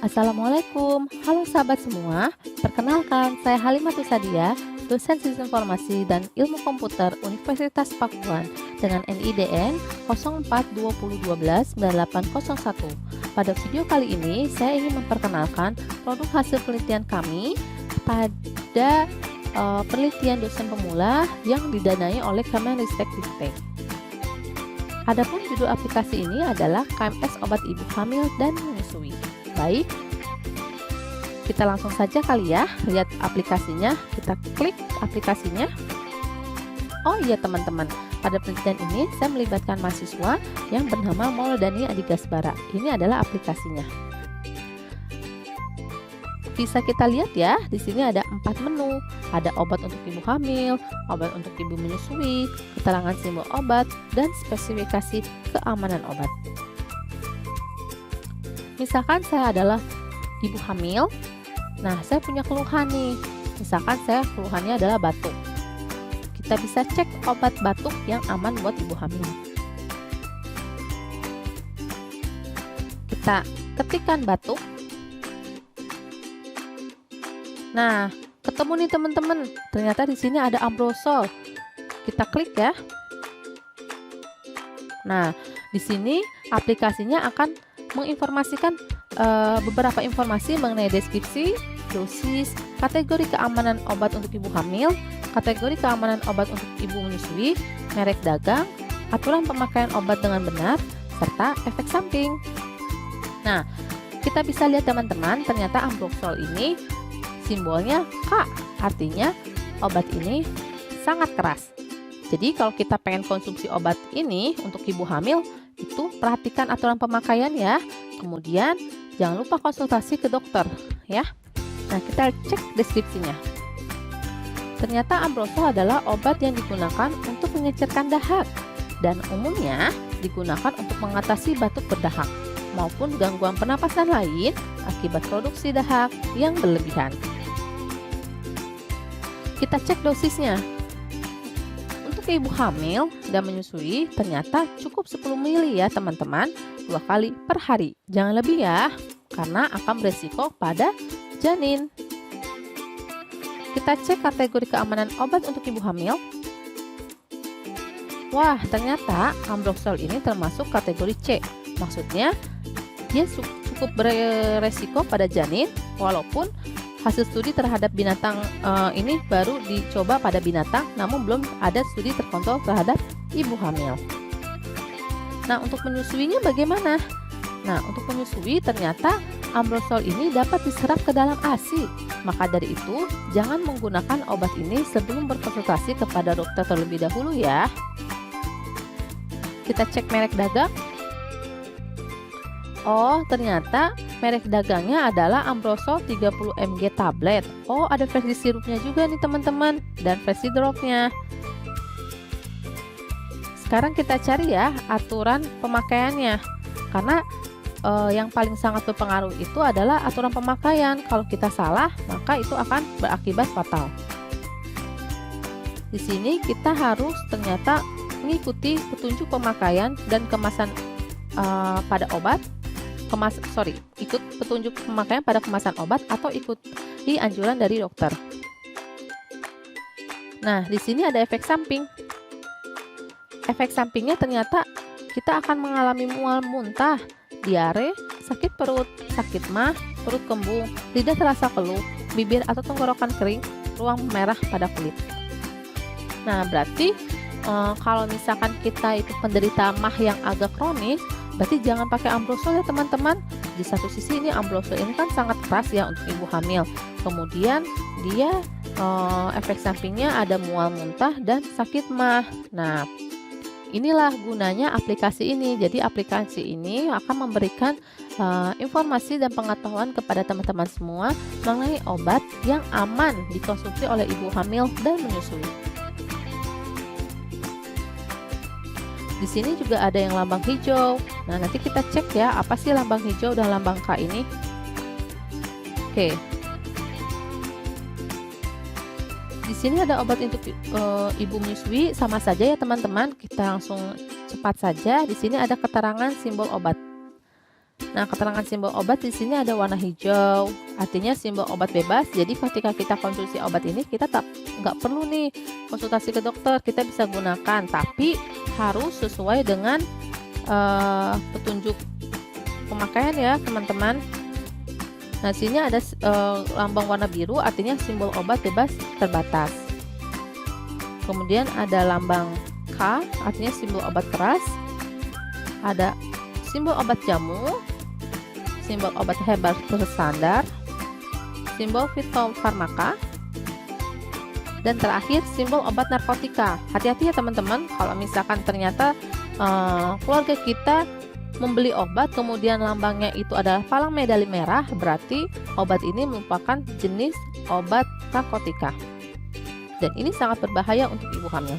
Assalamualaikum, halo sahabat semua. Perkenalkan, saya Halimatus Sadia, dosen Sistem Informasi dan Ilmu Komputer Universitas Pakuan dengan NIDN 0420129801. Pada video kali ini, saya ingin memperkenalkan produk hasil penelitian kami pada penelitian dosen pemula yang didanai oleh Kemenristek Diktek. Adapun judul aplikasi ini adalah KMS Obat Ibu Hamil dan Menyusui. Baik, kita langsung saja kali ya, lihat aplikasinya. Kita klik aplikasinya. Oh iya teman-teman, pada penelitian ini saya melibatkan mahasiswa yang bernama Maulani Adigasbara. Ini adalah aplikasinya. Bisa kita lihat ya, di sini ada 4 menu. Ada obat untuk ibu hamil, obat untuk ibu menyusui, keterangan simbol obat, dan spesifikasi keamanan obat. Misalkan saya adalah ibu hamil, nah saya punya keluhan nih. Misalkan saya keluhannya adalah batuk. Kita bisa cek obat batuk yang aman buat ibu hamil. Kita ketikkan batuk. Nah, ketemu nih teman-teman. Ternyata di sini ada Ambrosol. Kita klik ya. Nah, di sini aplikasinya akan menginformasikan beberapa informasi mengenai deskripsi, dosis, kategori keamanan obat untuk ibu hamil, kategori keamanan obat untuk ibu menyusui, merek dagang, aturan pemakaian obat dengan benar, serta efek samping. Nah, kita bisa lihat teman-teman, ternyata Ambrosol ini simbolnya K, artinya obat ini sangat keras. Jadi kalau kita pengen konsumsi obat ini untuk ibu hamil, itu perhatikan aturan pemakaian ya. Kemudian jangan lupa konsultasi ke dokter ya. Nah, kita cek deskripsinya. Ternyata Ambrosol adalah obat yang digunakan untuk mengecerkan dahak dan umumnya digunakan untuk mengatasi batuk berdahak maupun gangguan pernapasan lain akibat produksi dahak yang berlebihan. Kita cek dosisnya. Untuk ibu hamil dan menyusui ternyata cukup 10 ml ya teman-teman, 2 kali per hari. Jangan lebih ya, karena akan beresiko pada janin. Kita cek kategori keamanan obat untuk ibu hamil. Wah, ternyata Ambrosol ini termasuk kategori C. Maksudnya dia cukup beresiko pada janin, walaupun hasil studi terhadap binatang ini baru dicoba pada binatang, namun belum ada studi terkontrol terhadap ibu hamil. Nah, untuk menyusuinya bagaimana? Nah, untuk menyusui ternyata Ambrosol ini dapat diserap ke dalam ASI. Maka dari itu, jangan menggunakan obat ini sebelum berkonsultasi kepada dokter terlebih dahulu ya. Kita cek merek dagang. Oh, ternyata merek dagangnya adalah Ambrosol 30 mg tablet. Oh, ada versi sirupnya juga nih teman-teman, dan versi dropnya. Sekarang kita cari ya aturan pemakaiannya, karena yang paling sangat berpengaruh itu adalah aturan pemakaian. Kalau kita salah, maka itu akan berakibat fatal. Di sini kita harus ternyata mengikuti petunjuk pemakaian dan kemasan pada obat. Ikut petunjuk pemakaian pada kemasan obat atau ikuti anjuran dari dokter. Nah, di sini ada efek samping. Efek sampingnya ternyata kita akan mengalami mual muntah, diare, sakit perut, sakit mah, perut kembung, lidah terasa keluh, bibir atau tenggorokan kering, ruam merah pada kulit. Nah, berarti kalau misalkan kita itu penderita mah yang agak kronis, berarti jangan pakai Ambrosol ya teman-teman. Di satu sisi ini Ambrosol ini kan sangat keras ya untuk ibu hamil. Kemudian dia efek sampingnya ada mual muntah dan sakit mah. Nah, inilah gunanya aplikasi ini. Jadi aplikasi ini akan memberikan informasi dan pengetahuan kepada teman-teman semua mengenai obat yang aman dikonsumsi oleh ibu hamil dan menyusui. Di sini juga ada yang lambang hijau. Nah, nanti kita cek ya, apa sih lambang hijau dan lambang K ini. Oke. Di sini ada obat untuk ibu menyusui, sama saja ya teman-teman. Kita langsung cepat saja. Di sini ada keterangan simbol obat. Nah, keterangan simbol obat di sini ada warna hijau, artinya simbol obat bebas. Jadi ketika kita konsumsi obat ini, kita nggak perlu nih konsultasi ke dokter, kita bisa gunakan, tapi harus sesuai dengan petunjuk pemakaian ya teman-teman. Nah, sini ada lambang warna biru, artinya simbol obat bebas terbatas. Kemudian ada lambang K, artinya simbol obat keras. Ada simbol obat jamu, simbol obat herbal standar, simbol fitofarmaka, dan terakhir simbol obat narkotika. Hati-hati ya teman-teman, kalau misalkan ternyata keluarga kita membeli obat kemudian lambangnya itu adalah palang medali merah, berarti obat ini merupakan jenis obat narkotika. Dan ini sangat berbahaya untuk ibu hamil.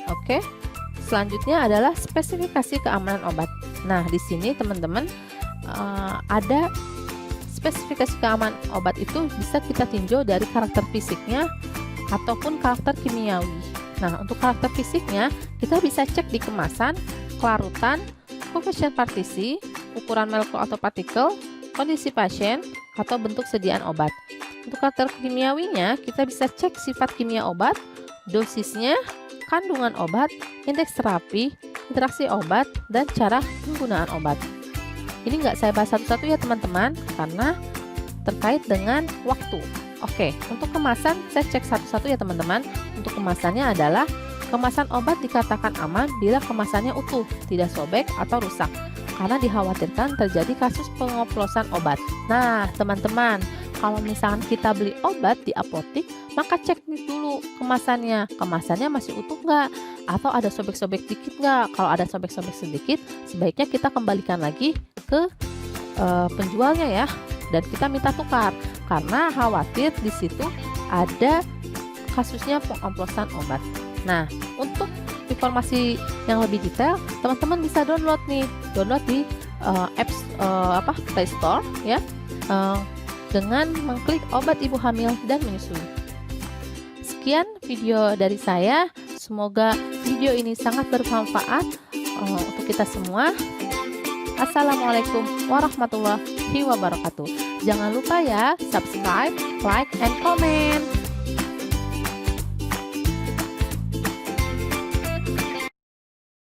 Oke. Selanjutnya adalah spesifikasi keamanan obat. Nah, di sini teman-teman ada spesifikasi keamanan obat itu bisa kita tinjau dari karakter fisiknya ataupun karakter kimiawi. Nah, untuk karakter fisiknya kita bisa cek di kemasan, kelarutan, coefisien partisi, ukuran molekul atau partikel, kondisi pasien, atau bentuk sediaan obat. Untuk karakter kimiawinya kita bisa cek sifat kimia obat, dosisnya, kandungan obat, indeks terapi, interaksi obat, dan cara penggunaan obat. Ini nggak saya bahas satu-satu ya teman-teman, karena terkait dengan waktu. Oke, untuk kemasan saya cek satu-satu ya teman-teman. Untuk kemasannya adalah kemasan obat dikatakan aman bila kemasannya utuh, tidak sobek atau rusak, karena dikhawatirkan terjadi kasus pengoplosan obat. Nah teman-teman, kalau misalkan kita beli obat di apotik, maka cek dulu kemasannya. Kemasannya masih utuh nggak? Atau ada sobek-sobek dikit nggak? Kalau ada sobek-sobek sedikit, sebaiknya kita kembalikan lagi ke penjualnya ya. Dan kita minta tukar. Karena khawatir di situ ada kasusnya pengoplosan obat. Nah, untuk informasi yang lebih detail, teman-teman bisa download nih. Download di apps Play Store ya. Dengan mengklik obat ibu hamil dan menyusui. Sekian video dari saya, semoga video ini sangat bermanfaat untuk kita semua. Assalamualaikum warahmatullahi wabarakatuh. Jangan lupa ya, subscribe, like, and comment.